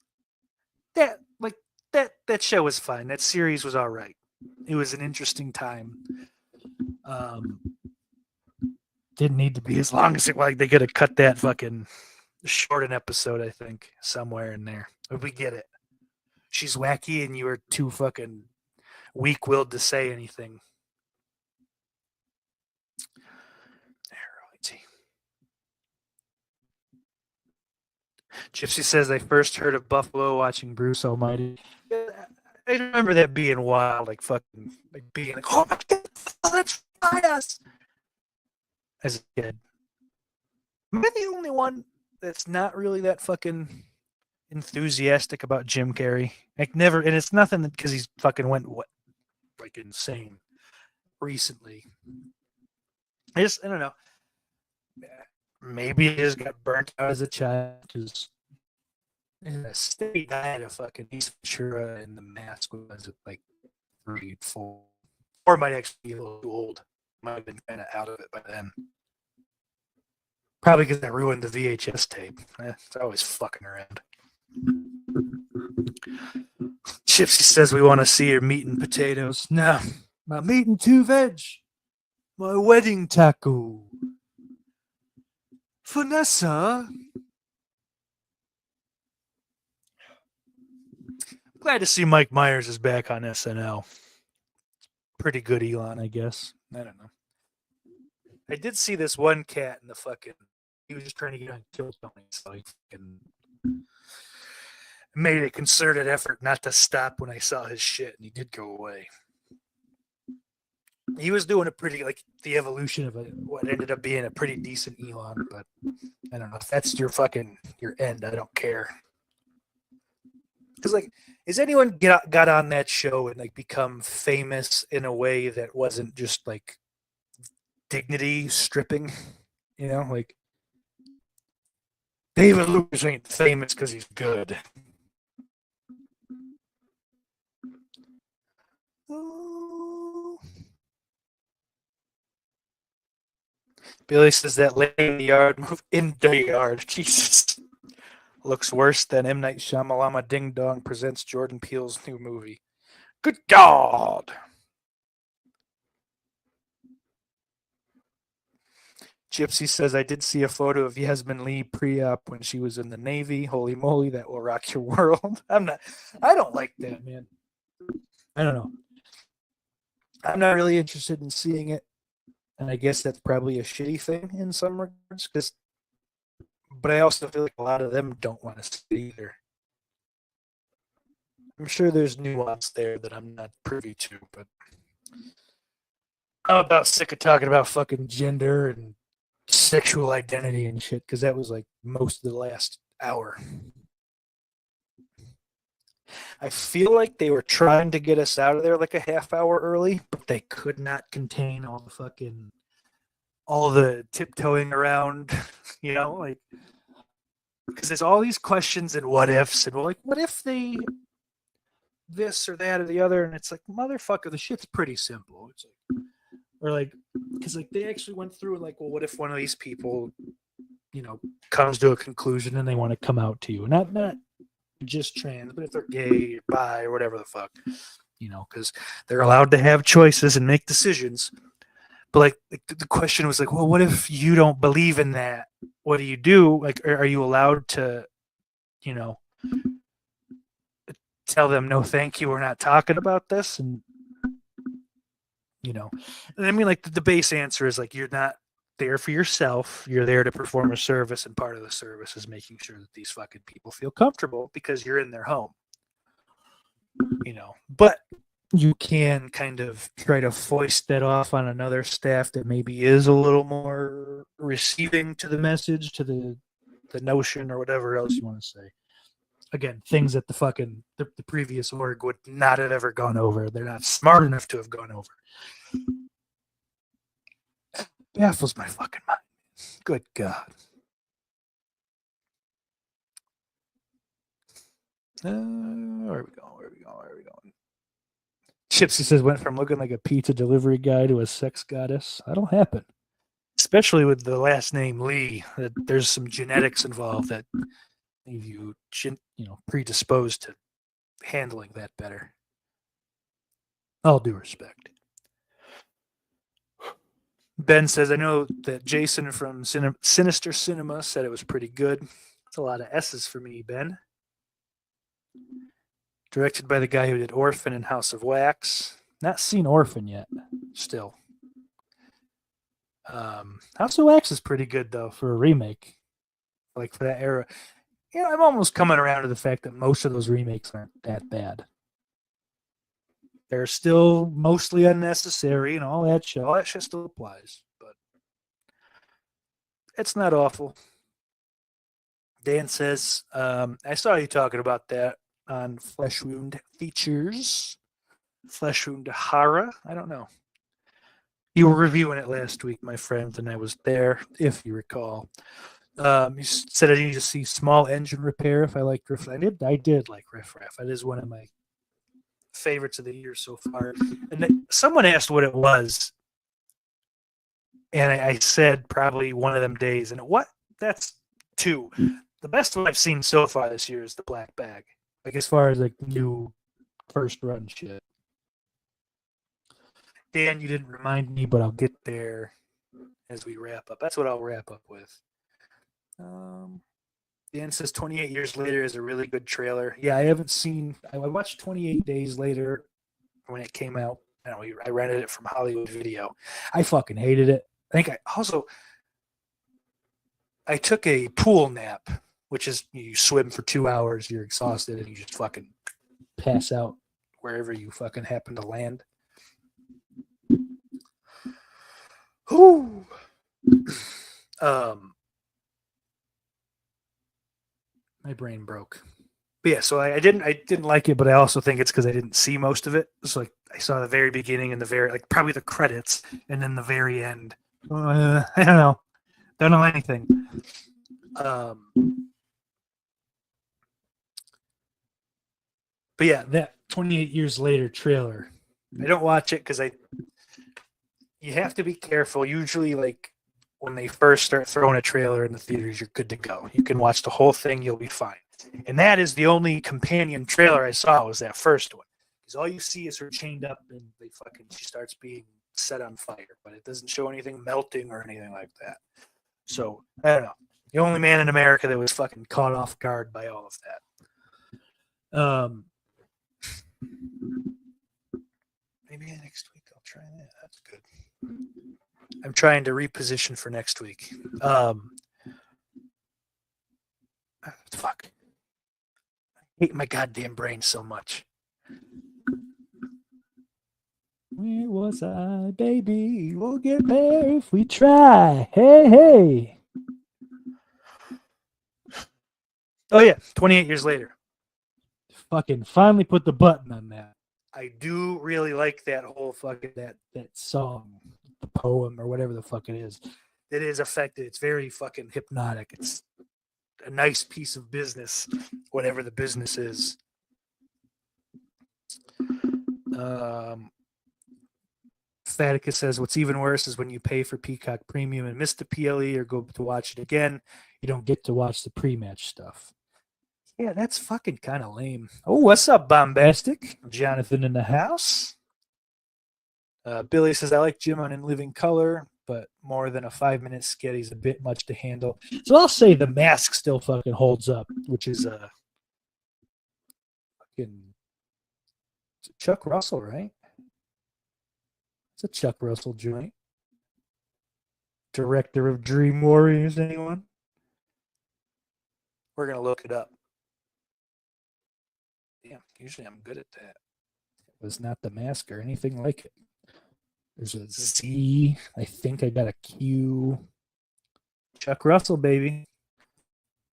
That show was fine. That series was all right. It was an interesting time. Didn't need to be as long as it was. They could have cut that fucking short an episode, I think, somewhere in there. But we get it. She's wacky, and you were too fucking weak-willed to say anything. Gypsy says they first heard of Buffalo watching Bruce Almighty. I remember that being wild, like fucking, like being like, oh my god, let's try us. As a kid, am I the only one that's not really that fucking enthusiastic about Jim Carrey? Like never, and it's nothing because he's fucking went like insane recently. I don't know. Maybe he just got burnt out as a child because a steady diet of fucking Ace Ventura and The Mask was like 3, 4, or might actually be a little too old. Might have been kind of out of it by then. Probably because I ruined the VHS tape. It's always fucking around. Gypsy says we want to see her meat and potatoes. No, my meat and 2 veg. My wedding taco. Vanessa. Glad to see Mike Myers is back on SNL. Pretty good, Elon, I guess. I don't know. I did see this one cat in the fucking. He was just trying to get on Kill Tony, so he fucking made a concerted effort not to stop when I saw his shit, and he did go away. He was doing a pretty, like, the evolution of what ended up being a pretty decent Elon, but I don't know. If that's your end, I don't care. Because, like, has anyone got on that show and, like, become famous in a way that wasn't just, like, dignity stripping? You know, like, David Lucas ain't famous because he's good. Oh. Billy says that lady in the yard moved in the yard. Jesus. Looks worse than M. Night Shyamalan Ding Dong presents Jordan Peele's new movie. Good God. Gypsy says, I did see a photo of Yasmin Lee pre-op when she was in the Navy. Holy moly, that will rock your world. I don't like that, man. I don't know. I'm not really interested in seeing it. And I guess that's probably a shitty thing in some regards. But I also feel like a lot of them don't want to see it either. I'm sure there's nuance there that I'm not privy to, but I'm about sick of talking about fucking gender and sexual identity and shit, because that was like most of the last hour. I feel like they were trying to get us out of there like a half hour early, but they could not contain all the tiptoeing around, you know, like, because there's all these questions and what ifs, and we're like, what if they this or that or the other, and it's like, motherfucker, the shit's pretty simple. It's like, or like, because like they actually went through and like, well, what if one of these people, you know, comes to a conclusion and they want to come out to you, not just trans, but if they're gay, bi, or whatever the fuck, you know, because they're allowed to have choices and make decisions. But like the question was like, well, what if you don't believe in that? What do you do? Like, are you allowed to, you know, tell them no, thank you, we're not talking about this? And you know, and I mean, like the base answer is like, you're not there for yourself. You're there to perform a service, and part of the service is making sure that these fucking people feel comfortable because you're in their home. You know, but you can kind of try to foist that off on another staff that maybe is a little more receiving to the message, to the notion, or whatever else you want to say. Again, things that the previous org would not have ever gone over. They're not smart enough to have gone over. Baffles my fucking mind. Good God. Where are we going? Gypsy says, went from looking like a pizza delivery guy to a sex goddess. That'll happen. Especially with the last name Lee. There's some genetics involved that leave you, predisposed to handling that better. All due respect. Ben says, I know that Jason from Sinister Cinema said it was pretty good. That's a lot of S's for me, Ben. Directed by the guy who did Orphan and House of Wax. Not seen Orphan yet, still. House of Wax is pretty good, though, for a remake. Like, for that era. You know, I'm almost coming around to the fact that most of those remakes aren't that bad. They're still mostly unnecessary and all that shit. All that shit still applies, but it's not awful. Dan says, I saw you talking about that on Flesh Wound Features. Flesh Wound Hara? I don't know. You were reviewing it last week, my friend, and I was there, if you recall. You said I need to see small engine repair if I liked Riff. I did like Riff Raff. It is one of my favorites of the year so far. And someone asked what it was, and I said probably one of them days. And what? That's two. The best one I've seen so far this year is the Black Bag. Like as far as like new first run shit. Dan, you didn't remind me, but I'll get there as we wrap up. That's what I'll wrap up with. Dan says 28 Years Later is a really good trailer. Yeah, I haven't seen. I watched 28 Days Later when it came out. I rented it from Hollywood Video. I fucking hated it. I think I took a pool nap, which is you swim for 2 hours, you're exhausted, and you just fucking pass out wherever you fucking happen to land. Ooh. My brain broke. But yeah, so I didn't like it, but I also think it's because I didn't see most of it. So like I saw the very beginning and the very like probably the credits and then the very end. I don't know anything. But yeah, that 28 Years Later trailer. I don't watch it because you have to be careful. Usually, like when they first start throwing a trailer in the theaters, you're good to go. You can watch the whole thing, you'll be fine. And that is the only companion trailer I saw was that first one. Because all you see is her chained up and she starts being set on fire, but it doesn't show anything melting or anything like that. So I don't know. The only man in America that was fucking caught off guard by all of that. Maybe next week I'll try that. That's good. I'm trying to reposition for next week. Fuck. I hate my goddamn brain so much. Where was I, baby? We'll get there if we try. Hey, hey. Oh, yeah. 28 Years Later. Fucking finally put the button on that. I do really like that whole fucking that song, the poem or whatever the fuck it is. It is affected. It's very fucking hypnotic. It's a nice piece of business, whatever the business is. Fatica says, what's even worse is when you pay for Peacock Premium and miss the PLE or go to watch it again, you don't get to watch the pre-match stuff. Yeah, that's fucking kind of lame. Oh, what's up, Bombastic? Jonathan in the house. Billy says, I like Jim on In Living Color, but more than a 5-minute skit, he's a bit much to handle. So I'll say The Mask still fucking holds up, which is fucking Chuck Russell, right? It's a Chuck Russell joint. Director of Dream Warriors, anyone? We're going to look it up. Damn, usually I'm good at that. It was not The Mask or anything like it. There's a Z. I think I got a Q. Chuck Russell, baby.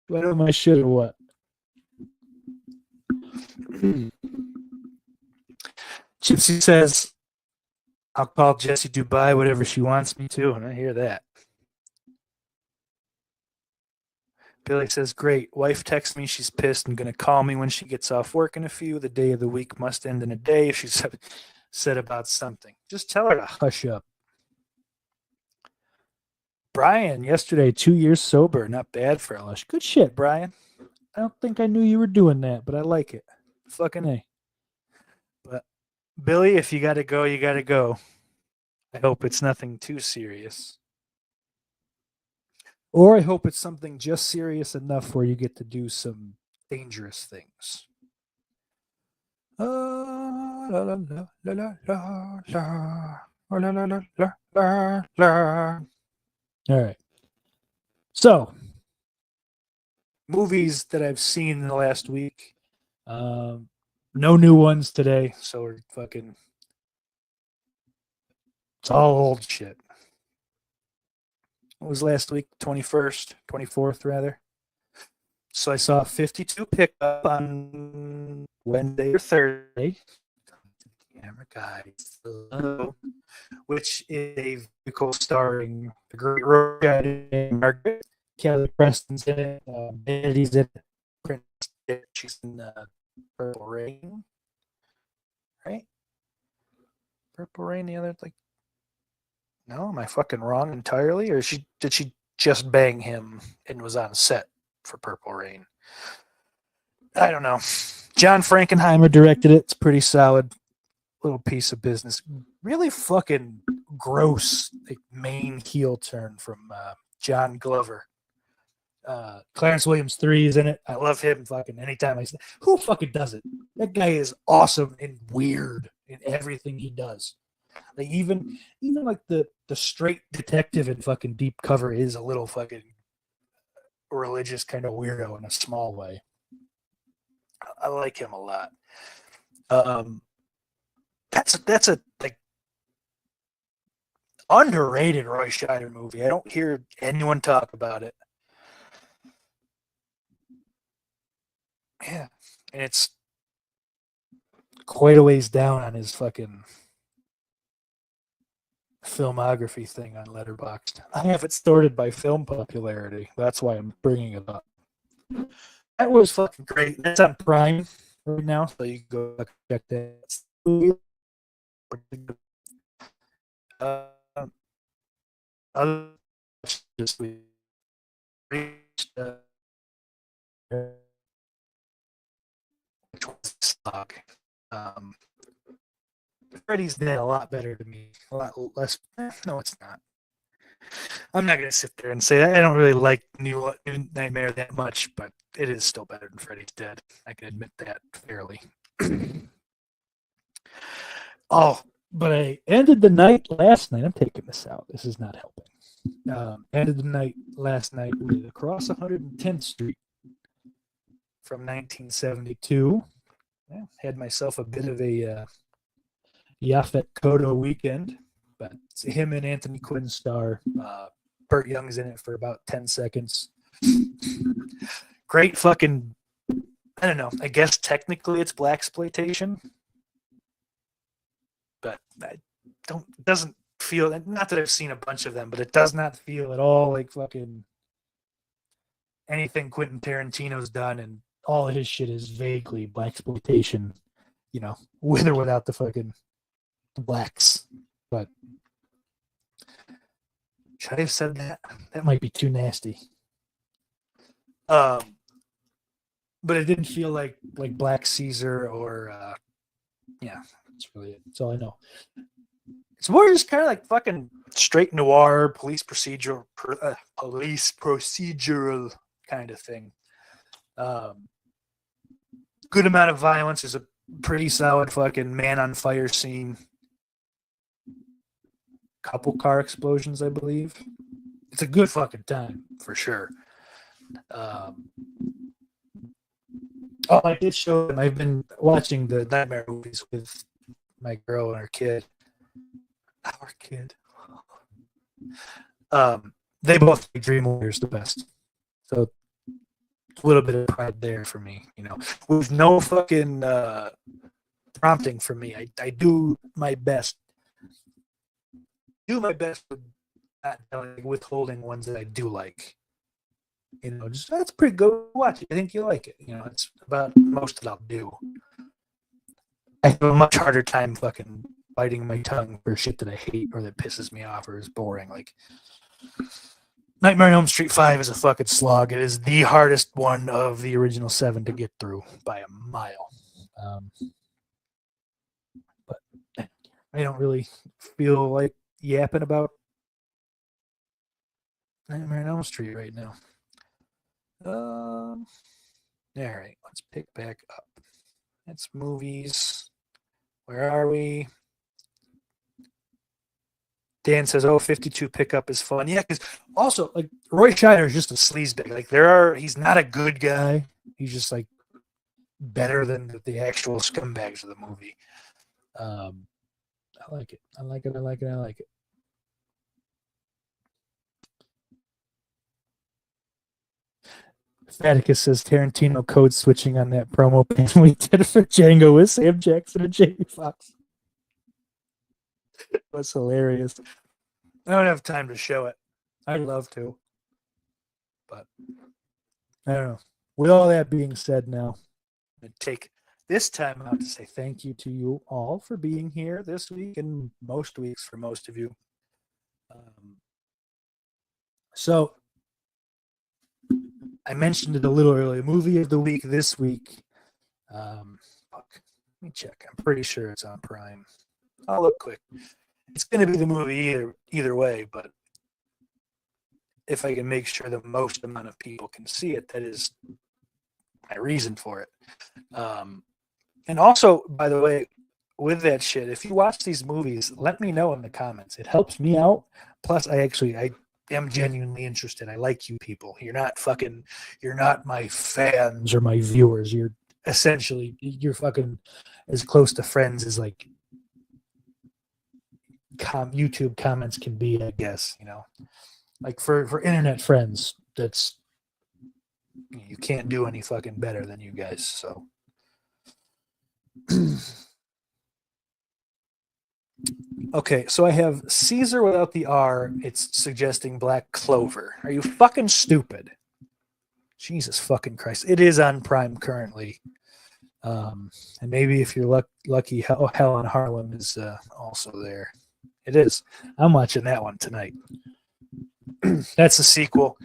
Do I know my shit or what? Gypsy says, I'll call Jessie Dubai whatever she wants me to, and I hear that. Billy says, great. Wife texts me she's pissed and going to call me when she gets off work in a few. The day of the week must end in a day if she's said about something. Just tell her to hush up. Brian, yesterday, 2 years sober. Not bad for Lush. Good shit, Brian. I don't think I knew you were doing that, but I like it. Fucking A. But Billy, if you got to go, you got to go. I hope it's nothing too serious. Or I hope it's something just serious enough where you get to do some dangerous things. All right. So, movies that I've seen in the last week. No new ones today, so we're fucking. It's all old shit. What was last week? 21st, 24th, rather. So I saw 52 pickup on Wednesday or Thursday. Camera guys, hello. Which is a vehicle starring the great road guy Margaret. Kelly Preston's in it. Vanity's in it. Prince, she's in Purple Rain. Right? Purple Rain, the other, like, no, am I fucking wrong entirely? Or did she just bang him and was on set for Purple Rain? I don't know. John Frankenheimer directed it. It's pretty solid little piece of business. Really fucking gross, like, main heel turn from John Glover. Clarence Williams 3 is in it. I love him fucking anytime I see. Who fucking does it? That guy is awesome and weird in everything he does. Like even like the straight detective in fucking Deep Cover is a little fucking religious kind of weirdo in a small way. I like him a lot. That's a like underrated Roy Scheider movie. I don't hear anyone talk about it. Yeah, and it's quite a ways down on his fucking filmography thing on Letterboxd. I have it sorted by film popularity. That's why I'm bringing it up. That was fucking great. That's on Prime right now, so you can go check that. Other this week, which was Slog. Freddy's Dead a lot better to me. A lot less. No, it's not. I'm not gonna sit there and say that. I don't really like New Nightmare that much, but it is still better than Freddy's Dead. I can admit that fairly. Oh, but I ended the night last night. I'm taking this out. This is not helping. Ended the night last night with Across 110th Street from 1972. Yeah, had myself a bit of a Yaphet Kotto weekend, but it's him and Anthony Quinn star. Burt Young's in it for about 10 seconds. Great fucking, I don't know. I guess technically it's blaxploitation, but it doesn't feel, not that I've seen a bunch of them, but it does not feel at all like fucking anything Quentin Tarantino's done, and all of his shit is vaguely blaxploitation, you know, with or without the fucking blacks. But should I have said that? That might be too nasty. But it didn't feel like Black Caesar or yeah, that's really it. That's all I know. It's more just kind of like fucking straight noir, police procedural kind of thing. Good amount of violence. There's a pretty solid fucking man on fire scene. Couple car explosions, I believe. It's a good fucking time for sure. Oh, I did show them. I've been watching the Nightmare movies with my girl and our kid. Our kid. They both think Dream Warrior's the best. So a little bit of pride there for me, you know. With no fucking prompting from me. I do my best. Do my best with not withholding ones that I do like. You know, just that's pretty good. Watch it. I think you like it. You know, it's about most that I'll do. I have a much harder time fucking biting my tongue for shit that I hate or that pisses me off or is boring. Like Nightmare on Elm Street 5 is a fucking slog. It is the hardest one of the original 7 to get through by a mile. But I don't really feel like yapping about Nightmare on Elm Street right now. All right, let's pick back up. It's movies. Where are we? Dan says, "Oh, 52 pickup is fun." Yeah, because also like Roy Scheider is just a sleazebag. Like he's not a good guy. He's just like better than the actual scumbags of the movie. I like it. I like it. I like it. I like it. Faticus says Tarantino code switching on that promo pan we did for Django with Sam Jackson and Jamie Foxx. That's hilarious. I don't have time to show it. I'd love to. But I don't know. With all that being said now, I'm going to take this time out to say thank you to you all for being here this week and most weeks for most of you. So I mentioned it a little earlier. Movie of the week this week. Let me check. I'm pretty sure it's on Prime. I'll look quick. It's going to be the movie either way, but if I can make sure the most amount of people can see it, that is my reason for it. And also, by the way, with that shit, if you watch these movies, let me know in the comments. It helps me out. Plus, I am genuinely interested. I like you people. You're not my fans or my viewers. You're fucking as close to friends as like YouTube comments can be, I guess, like for internet friends, you can't do any fucking better than you guys. So okay, so I have Caesar without the R. It's suggesting Black Clover. Are you fucking stupid? Jesus fucking Christ. It is on Prime currently. And maybe if you're lucky, Hell on Harlem is also there. It is. I'm watching that one tonight. That's a sequel.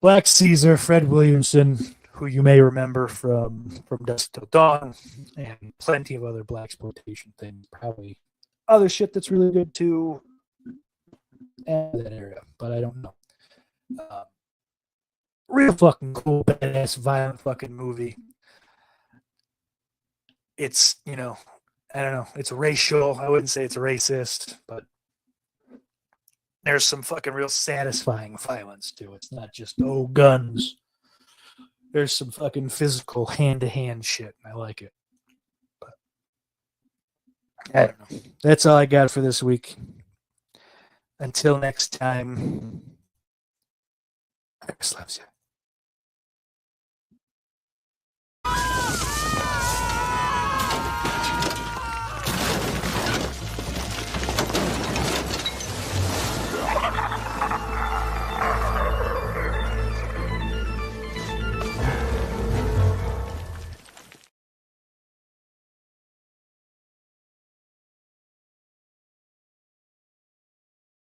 Black Caesar, Fred Williamson, who you may remember from Dusk Till Dawn, and plenty of other blaxploitation things. Probably other shit that's really good too. And that area, but I don't know. Real fucking cool, badass, violent fucking movie. It's, I don't know. It's racial. I wouldn't say it's racist, but there's some fucking real satisfying violence to it. It's not just, guns. There's some fucking physical hand-to-hand shit, and I like it. But I don't know. That's all I got for this week. Until next time, Iris loves you.